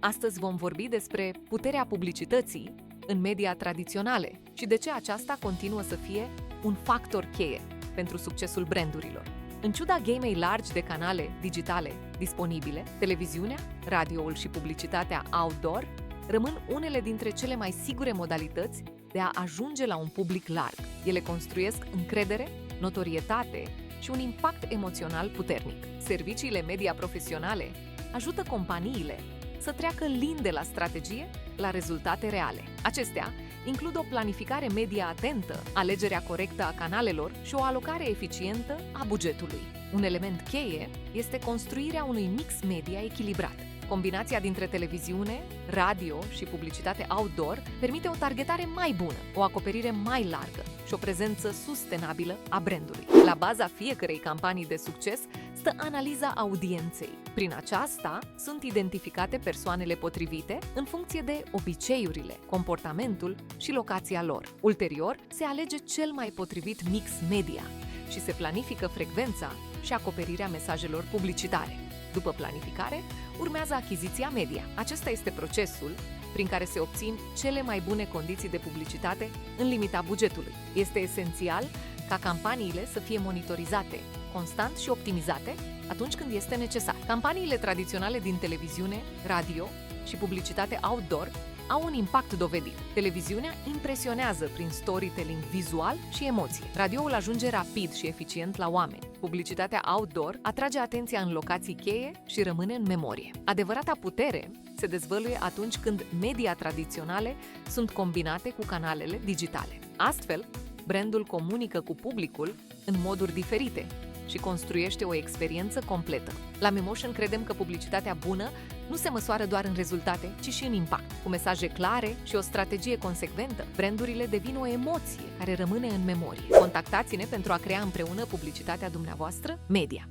Astăzi vom vorbi despre puterea publicității în media tradiționale și de ce aceasta continuă să fie un factor cheie pentru succesul brandurilor. În ciuda gamei largi de canale digitale disponibile, televiziunea, radioul și publicitatea outdoor rămân unele dintre cele mai sigure modalități de a ajunge la un public larg. Ele construiesc încredere, notorietate și un impact emoțional puternic. Serviciile media profesionale ajută companiile să treacă lin de la strategie la rezultate reale. Acestea includ o planificare media atentă, alegerea corectă a canalelor și o alocare eficientă a bugetului. Un element cheie este construirea unui mix media echilibrat. Combinația dintre televiziune, radio și publicitate outdoor permite o targetare mai bună, o acoperire mai largă și o prezență sustenabilă a brandului. La baza fiecărei campanii de succes stă analiza audienței. Prin aceasta sunt identificate persoanele potrivite în funcție de obiceiurile, comportamentul și locația lor. Ulterior, se alege cel mai potrivit mix media și se planifică frecvența și acoperirea mesajelor publicitare. După planificare, urmează achiziția media. Acesta este procesul prin care se obțin cele mai bune condiții de publicitate în limita bugetului. Este esențial ca campaniile să fie monitorizate constant și optimizate atunci când este necesar. Campaniile tradiționale din televiziune, radio și publicitate outdoor au un impact dovedit. Televiziunea impresionează prin storytelling vizual și emoție. Radioul ajunge rapid și eficient la oameni. Publicitatea outdoor atrage atenția în locații cheie și rămâne în memorie. Adevărata putere se dezvăluie atunci când media tradiționale sunt combinate cu canalele digitale. Astfel, brandul comunică cu publicul în moduri diferite și construiește o experiență completă. La Memotion credem că publicitatea bună nu se măsoară doar în rezultate, ci și în impact. Cu mesaje clare și o strategie consecventă, brandurile devin o emoție care rămâne în memorie. Contactați-ne pentru a crea împreună publicitatea dumneavoastră media.